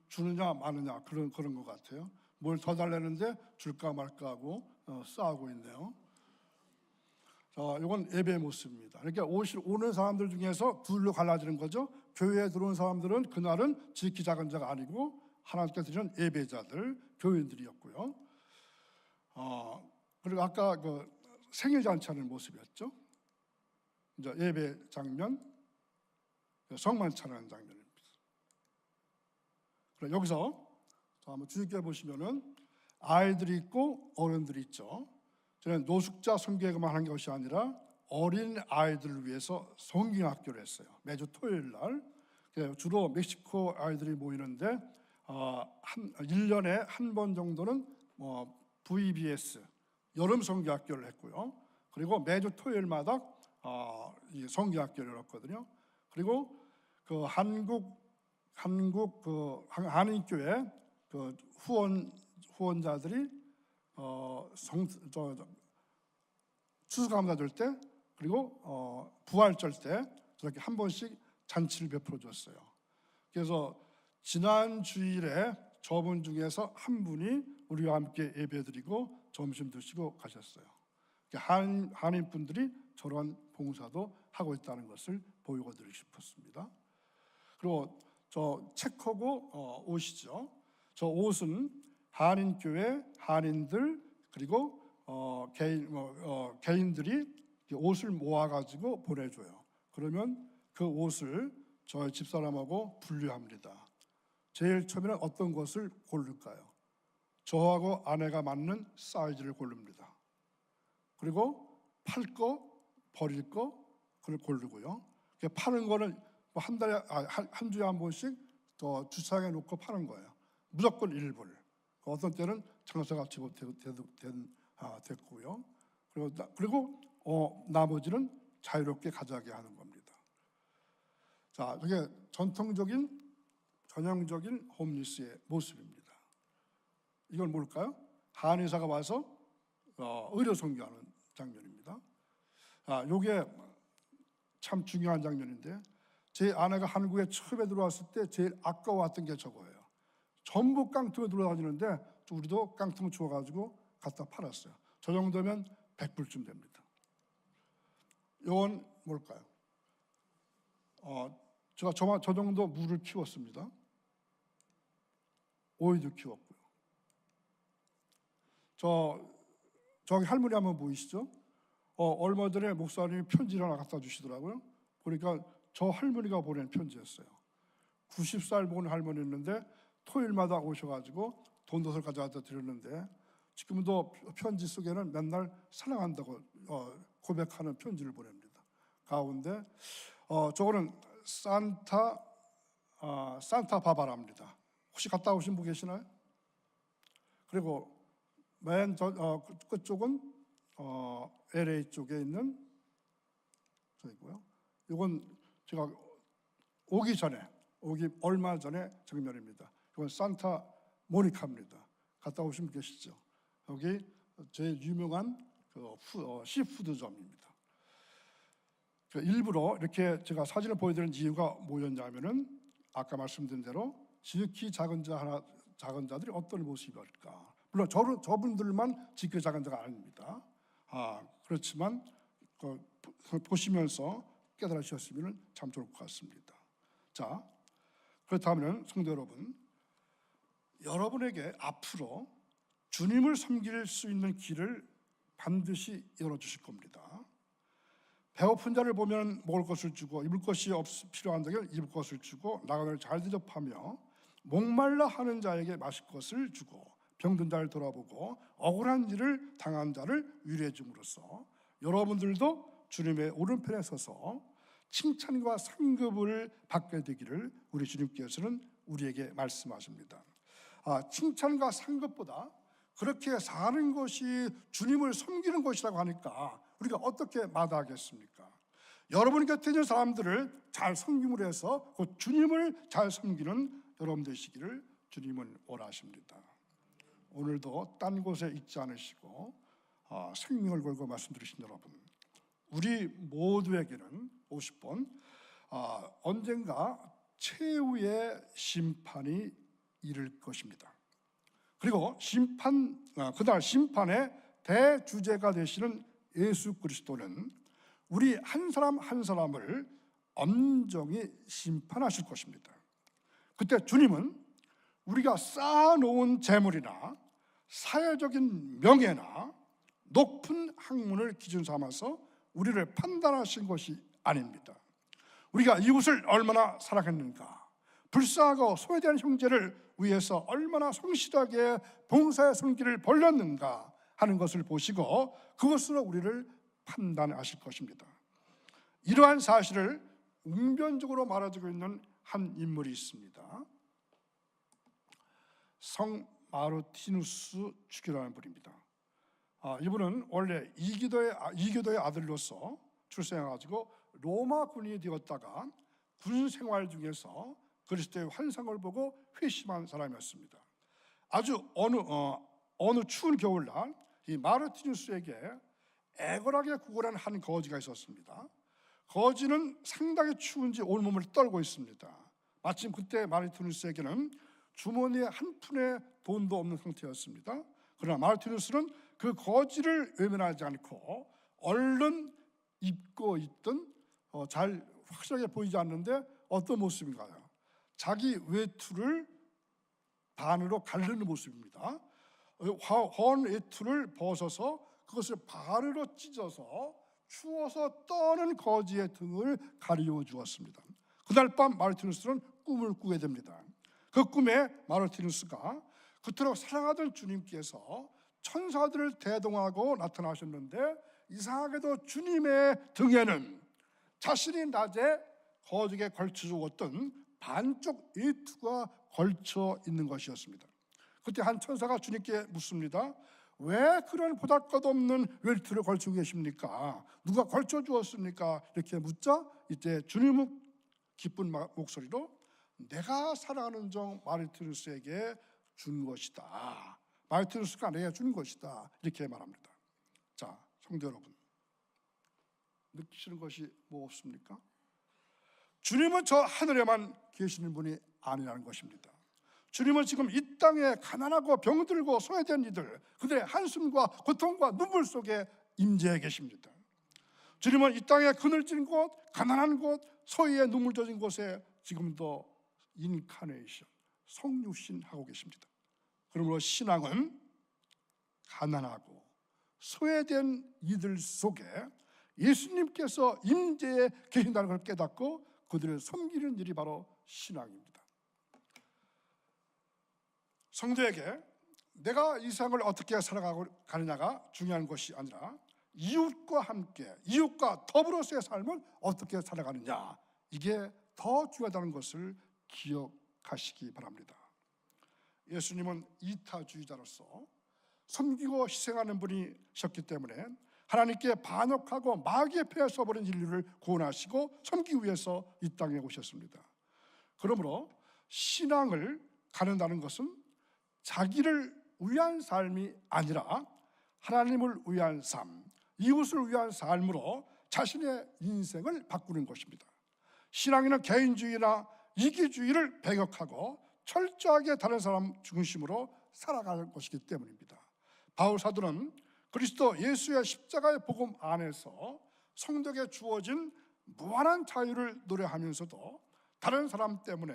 주느냐 마느냐 그런 것 같아요. 뭘 더 달라는데 줄까 말까 하고 싸우고 있네요. 이건 예배의 모습입니다. 그러니까 오는 사람들 중에서 둘로 갈라지는 거죠. 교회에 들어온 사람들은 그날은 지극히 작은 자가 아니고 하나님께 드리는 예배자들, 교인들이었고요. 그리고 아까 생일 잔치하는 모습이었죠. 이제 예배 장면, 성만 차리는 장면입니다. 그럼 여기서 한번 주의깊게 보시면은 아이들이 있고 어른들이 있죠. 저는 노숙자 선교회만 하는 것이 아니라 어린 아이들을 위해서 성경학교를 했어요. 매주 토요일 날. 주로 멕시코 아이들이 모이는데 1년에 한 번 정도는 VBS 여름 성경학교를 했고요. 그리고 매주 토요일마다 성경학교를 열었거든요. 그리고 그 한인교회 후원자들이 추수감사 될 때 그리고 부활절 때 저렇게 한 번씩 잔치를 베풀어 줬어요. 그래서 지난 주일에 저분 중에서 한 분이 우리와 함께 예배드리고 점심 드시고 가셨어요. 한인 분들이 저런 봉사도 하고 있다는 것을 보여드리고 싶었습니다. 그리고 저 책하고 옷이죠. 저 옷은 한인교회 한인들 그리고 개인들이 옷을 모아가지고 보내줘요. 그러면 그 옷을 저희 집사람하고 분류합니다. 제일 처음에는 어떤 것을 고를까요? 저하고 아내가 맞는 사이즈를 고릅니다. 그리고 팔 거, 버릴 거 그걸 고르고요. 파는 거는 한 달에 한 주에 한 번씩 더 주차장에 놓고 파는 거예요. 무조건 1불. 어떤 때는 장사가 된 됐고요. 그리고 나머지는 자유롭게 가져가게 하는 겁니다. 자, 이게 전형적인 홈리스의 모습입니다. 이건 뭘까요? 한의사가 와서 의료 선교하는 장면입니다. 이게 참 중요한 장면인데, 제 아내가 한국에 처음에 들어왔을 때 제일 아까워했던 게 저거예요. 전부 깡통에 들어다니는데 우리도 깡통 주워가지고 갖다 팔았어요. 저 정도면 100불쯤 됩니다. 이건 뭘까요? 제가 저 정도 무를 키웠습니다. 오이도 키웠고요. 저기 할머니 한번 보이시죠? 얼마 전에 목사님이 편지를 하나 갖다 주시더라고요. 보니까 저 할머니가 보낸 편지였어요. 90살 본 할머니였는데 토요일마다 오셔가지고 돈도서를 가져다 드렸는데, 지금도 편지 속에는 맨날 사랑한다고 고백하는 편지를 보냅니다. 가운데 저거는 산타 바바라입니다. 혹시 갔다 오신 분 계시나요? 그리고 맨 끝쪽은 LA 쪽에 있는 저이고요. 이건 제가 오기 얼마 전에 장면입니다. 이건 산타 모니카입니다. 갔다 오신 분 계시죠? 여기 제일 유명한 시푸드점입니다. 일부러 이렇게 제가 사진을 보여드리는 이유가 뭐였냐면은, 아까 말씀드린 대로 지극히 작은 자들이 어떤 모습일까. 물론 저분들만 지극히 작은 자가 아닙니다. 그렇지만 보시면서 깨달으셨으면 참 좋을 것 같습니다. 자, 그렇다면 성도 여러분, 여러분에게 앞으로 주님을 섬길 수 있는 길을 반드시 열어주실 겁니다. 배고픈 자를 보면 먹을 것을 주고, 입을 것이 필요한 자에게 입을 것을 주고, 나그네를 잘 대접하며, 목말라 하는 자에게 마실 것을 주고, 병든 자를 돌아보고, 억울한 일을 당한 자를 위로해 줌으로써 여러분들도 주님의 오른편에 서서 칭찬과 상급을 받게 되기를 우리 주님께서는 우리에게 말씀하십니다. 칭찬과 상급보다 그렇게 사는 것이 주님을 섬기는 것이라고 하니까 우리가 어떻게 마다하겠습니까? 여러분 곁에 있는 사람들을 잘 섬김으로 해서 그 주님을 잘 섬기는 여러분 되시기를 주님은 원하십니다. 오늘도 딴 곳에 있지 않으시고 생명을 걸고 말씀드리신 여러분, 우리 모두에게는 50번 언젠가 최후의 심판이 이를 것입니다. 그리고 그날 심판의 대주제가 되시는 예수 그리스도는 우리 한 사람 한 사람을 엄정히 심판하실 것입니다. 그때 주님은 우리가 쌓아놓은 재물이나 사회적인 명예나 높은 학문을 기준 삼아서 우리를 판단하신 것이 아닙니다. 우리가 이웃을 얼마나 사랑했는가, 불쌍하고 소외된 형제를 위해서 얼마나 성실하게 봉사의 손길을 벌렸는가 하는 것을 보시고 그것으로 우리를 판단하실 것입니다. 이러한 사실을 웅변적으로 말해주고 있는 한 인물이 있습니다. 성 마르티누스 주교라는 분입니다. 이분은 원래 이교도의 아들로서 출생해가지고 로마 군인이 되었다가 군 생활 중에서 그리스도의 환상을 보고 회심한 사람이었습니다. 아주 어느 추운 겨울날 이 마르티누스에게 애걸하게 구걸한 한 거지가 있었습니다. 거지는 상당히 추운지 온몸을 떨고 있습니다. 마침 그때 마르티누스에게는 주머니에 한 푼의 돈도 없는 상태였습니다. 그러나 마르티누스는 그 거지를 외면하지 않고 얼른 입고 있던 잘 확실하게 보이지 않는데 어떤 모습인가요? 자기 외투를 반으로 가르는 모습입니다. 헌 외투를 벗어서 그것을 반으로 찢어서 추워서 떠는 거지의 등을 가리워 주었습니다. 그날 밤 마르티누스는 꿈을 꾸게 됩니다. 그 꿈에 마르티누스가 그토록 사랑하던 주님께서 천사들을 대동하고 나타나셨는데, 이상하게도 주님의 등에는 자신이 낮에 거지에 걸쳐 주었던 반쪽 외투가 걸쳐 있는 것이었습니다. 그때 한 천사가 주님께 묻습니다. 왜 그런 보잘것없는 웰트를 걸치고 계십니까? 누가 걸쳐주었습니까? 이렇게 묻자 이때 주님은 기쁜 목소리로 내가 사랑하는 종 마르티누스에게 준 것이다. 마르티누스가 내게 준 것이다. 이렇게 말합니다. 자, 성도 여러분, 느끼시는 것이 뭐 없습니까? 주님은 저 하늘에만 계시는 분이 아니라는 것입니다. 주님은 지금 이 땅에 가난하고 병들고 소외된 이들, 그들의 한숨과 고통과 눈물 속에 임재해 계십니다. 주님은 이 땅에 그늘진 곳, 가난한 곳, 소위에 눈물 젖은 곳에 지금도 인카네이션, 성육신하고 계십니다. 그러므로 신앙은 가난하고 소외된 이들 속에 예수님께서 임재해 계신다는 걸 깨닫고 그들을 섬기는 일이 바로 신앙입니다. 성도에게 내가 이 세상을 어떻게 살아가느냐가 중요한 것이 아니라 이웃과 함께, 이웃과 더불어서의 삶을 어떻게 살아가느냐, 이게 더 중요하다는 것을 기억하시기 바랍니다. 예수님은 이타주의자로서 섬기고 희생하는 분이셨기 때문에 하나님께 반역하고 마귀의 패에 써버린 인류를 구원하시고 섬기기 위해서 이 땅에 오셨습니다. 그러므로 신앙을 가는다는 것은 자기를 위한 삶이 아니라 하나님을 위한 삶, 이웃을 위한 삶으로 자신의 인생을 바꾸는 것입니다. 신앙인은 개인주의나 이기주의를 배격하고 철저하게 다른 사람 중심으로 살아가는 것이기 때문입니다. 바울 사도는 그리스도 예수의 십자가의 복음 안에서 성도에게 주어진 무한한 자유를 노래하면서도 다른 사람 때문에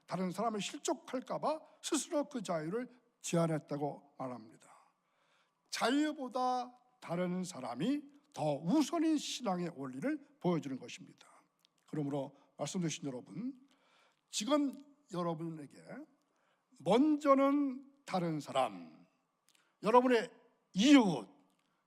다른 사람을 실족할까 봐 스스로 그 자유를 제한했다고 말합니다. 자유보다 다른 사람이 더 우선인 신앙의 원리를 보여주는 것입니다. 그러므로 말씀드린 여러분, 지금 여러분에게 먼저는 다른 사람, 여러분의 이웃,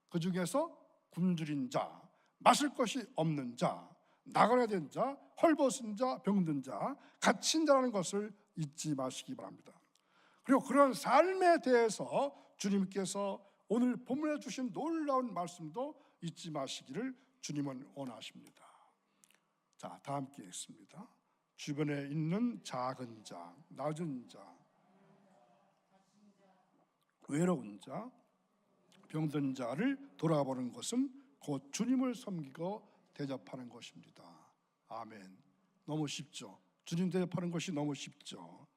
그 중에서 굶주린 자, 마실 것이 없는 자, 나가야 된 자, 헐벗은 자, 병든 자, 갇힌 자라는 것을 잊지 마시기 바랍니다. 그리고 그런 삶에 대해서 주님께서 오늘 본문에 주신 놀라운 말씀도 잊지 마시기를 주님은 원하십니다. 자, 다 함께 읽습니다. 주변에 있는 작은 자, 낮은 자, 외로운 자, 병든 자를 돌아보는 것은 곧 주님을 섬기고 대접하는 것입니다. 아멘. 너무 쉽죠? 주님 대접하는 것이 너무 쉽죠?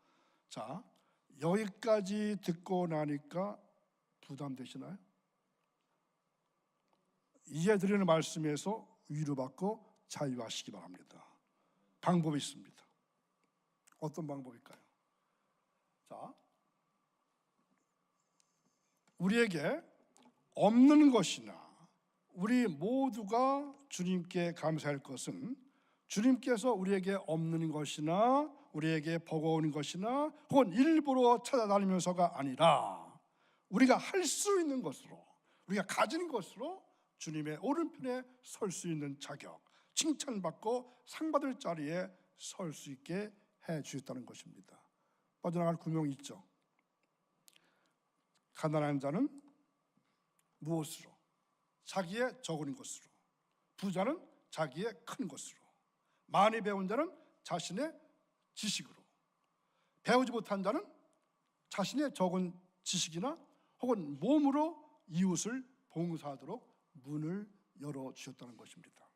자, 여기까지 듣고 나니까 부담되시나요? 이제 드리는 말씀에서 위로받고 자유하시기 바랍니다. 방법이 있습니다. 어떤 방법일까요? 자, 우리에게 없는 것이나 우리 모두가 주님께 감사할 것은 주님께서 우리에게 없는 것이나 우리에게 버거운 것이나 혹은 일부러 찾아다니면서가 아니라 우리가 할 수 있는 것으로, 우리가 가진 것으로 주님의 오른편에 설 수 있는 자격, 칭찬받고 상받을 자리에 설 수 있게 해 주셨다는 것입니다. 빠져나갈 구멍이 있죠. 가난한 자는 무엇으로? 자기의 적은 것으로. 부자는 자기의 큰 것으로. 많이 배운 자는 자신의 지식으로. 배우지 못한 자는 자신의 적은 지식이나 혹은 몸으로 이웃을 봉사하도록 문을 열어주셨다는 것입니다.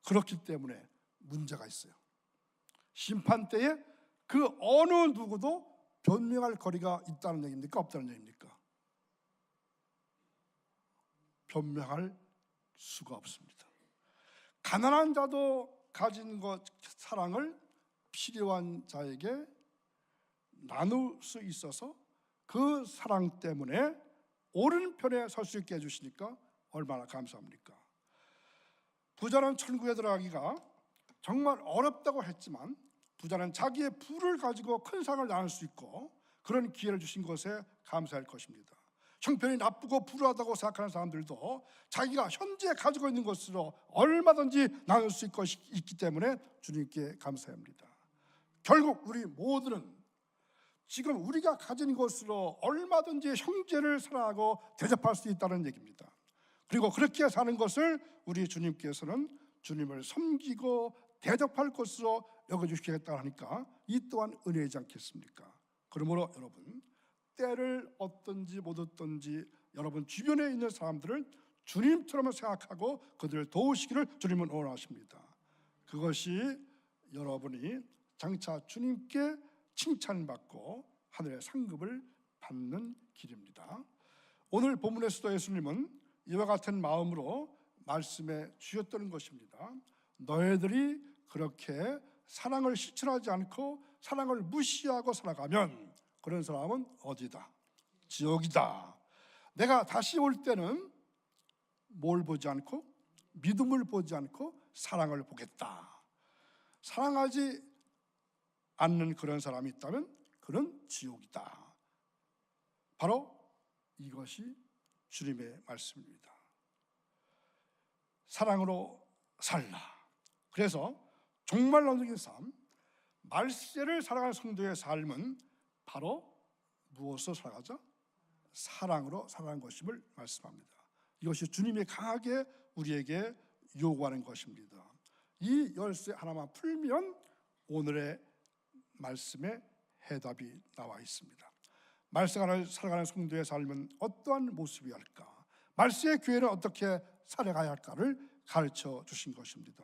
그렇기 때문에 문제가 있어요. 심판 때에 그 어느 누구도 변명할 거리가 있다는 얘기입니까? 없다는 얘기입니까? 변명할 수가 없습니다. 가난한 자도 가진 것, 사랑을 필요한 자에게 나눌 수 있어서 그 사랑 때문에 오른편에 설 수 있게 해주시니까 얼마나 감사합니까? 부자는 천국에 들어가기가 정말 어렵다고 했지만 부자는 자기의 부를 가지고 큰 상을 나눌 수 있고 그런 기회를 주신 것에 감사할 것입니다. 형편이 나쁘고 불우하다고 생각하는 사람들도 자기가 현재 가지고 있는 것으로 얼마든지 나눌 수 있기 때문에 주님께 감사합니다. 결국 우리 모두는 지금 우리가 가진 것으로 얼마든지 형제를 사랑하고 대접할 수 있다는 얘기입니다. 그리고 그렇게 사는 것을 우리 주님께서는 주님을 섬기고 대접할 것으로 여겨주시겠다 하니까 이 또한 은혜이지 않겠습니까? 그러므로 여러분, 때를 얻든지 못 얻든지 여러분 주변에 있는 사람들을 주님처럼 생각하고 그들을 도우시기를 주님은 원하십니다. 그것이 여러분이 장차 주님께 칭찬받고 하늘의 상급을 받는 길입니다. 오늘 본문에서도 예수님은 이와 같은 마음으로 말씀해 주셨던 것입니다. 너희들이 그렇게 사랑을 실천하지 않고 사랑을 무시하고 살아가면 그런 사람은 어디다? 지옥이다. 내가 다시 올 때는 뭘 보지 않고? 믿음을 보지 않고 사랑을 보겠다. 사랑하지 않는 그런 사람이 있다면 그는 지옥이다. 바로 이것이 주님의 말씀입니다. 사랑으로 살라. 그래서 종말론적인 삶, 말세를 살아가는 성도의 삶은 바로 무엇으로 살아가죠? 사랑으로 살아가는 것임을 말씀합니다. 이것이 주님이 강하게 우리에게 요구하는 것입니다. 이 열쇠 하나만 풀면 오늘의 말씀에 해답이 나와 있습니다. 말세를 살아가는 성도의 삶은 어떠한 모습이 할까? 말세의 교회는 어떻게 살아가야 할까를 가르쳐 주신 것입니다.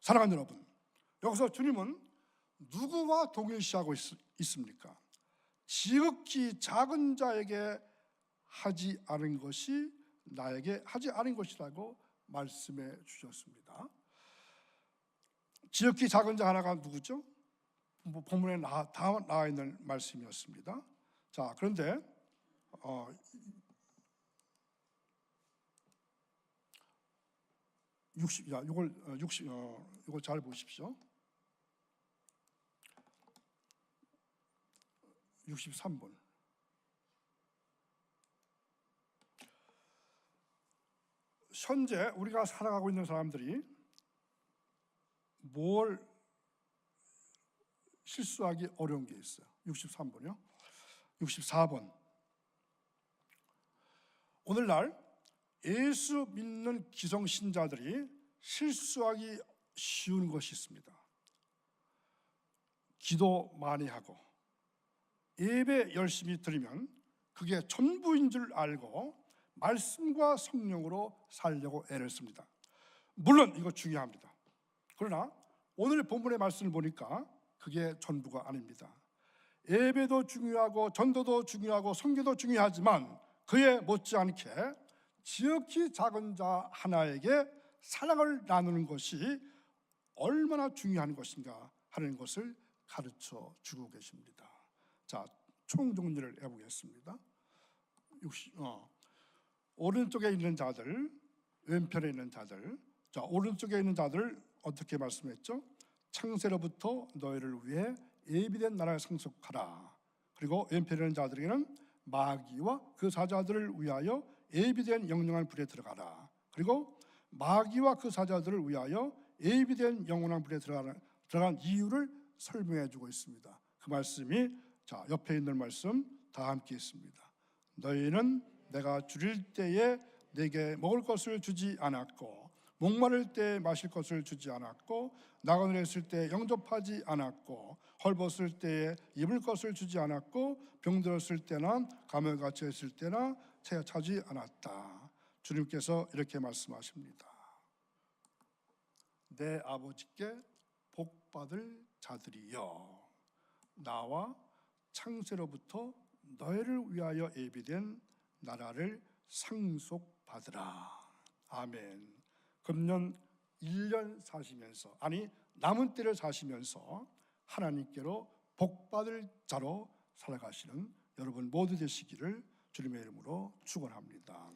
사랑하는 여러분, 여기서 주님은 누구와 동일시하고 있습니까? 지극히 작은 자에게 하지 않은 것이 나에게 하지 않은 것이라고 말씀해 주셨습니다. 지극히 작은 자 하나가 누구죠? 본문에 나와 있는 말씀이었습니다. 자, 그런데 이걸 잘 보십시오. 63번. 현재 우리가 살아가고 있는 사람들이 뭘 실수하기 어려운 게 있어요. 63번이요. 64번. 오늘날 예수 믿는 기성신자들이 실수하기 쉬운 것이 있습니다. 기도 많이 하고 예배 열심히 드리면 그게 전부인 줄 알고 말씀과 성령으로 살려고 애를 씁니다. 물론 이거 중요합니다. 그러나 오늘 본문의 말씀을 보니까 그게 전부가 아닙니다. 예배도 중요하고 전도도 중요하고 선교도 중요하지만 그에 못지않게 지극히 작은 자 하나에게 사랑을 나누는 것이 얼마나 중요한 것인가 하는 것을 가르쳐 주고 계십니다. 자, 총정리를 해보겠습니다. 오른쪽에 있는 자들, 왼편에 있는 자들. 자, 오른쪽에 있는 자들 어떻게 말씀했죠? 창세로부터 너희를 위해 예비된 나라를 상속하라. 그리고 왼편에 있는 자들에게는 마귀와 그 사자들을 위하여 예비된 영영한 불에 들어가라. 그리고 마귀와 그 사자들을 위하여 예비된 영원한 불에 들어간 이유를 설명해 주고 있습니다. 그 말씀이 자, 옆에 있는 말씀 다 함께 있습니다. 너희는 내가 줄일 때에 내게 먹을 것을 주지 않았고 목마를 때 마실 것을 주지 않았고 나그네를 했을 때 영접하지 않았고 헐벗을 때에 입을 것을 주지 않았고 병들었을 때나 감옥에 갇혀 있을 때나 찾지 않았다. 주님께서 이렇게 말씀하십니다. 내 아버지께 복받을 자들이여 나와 창세로부터 너희를 위하여 예비된 나라를 상속받으라. 아멘. 금년 1년 사시면서 남은 때를 사시면서 하나님께로 복받을 자로 살아가시는 여러분 모두 되시기를 주님의 이름으로 축원합니다.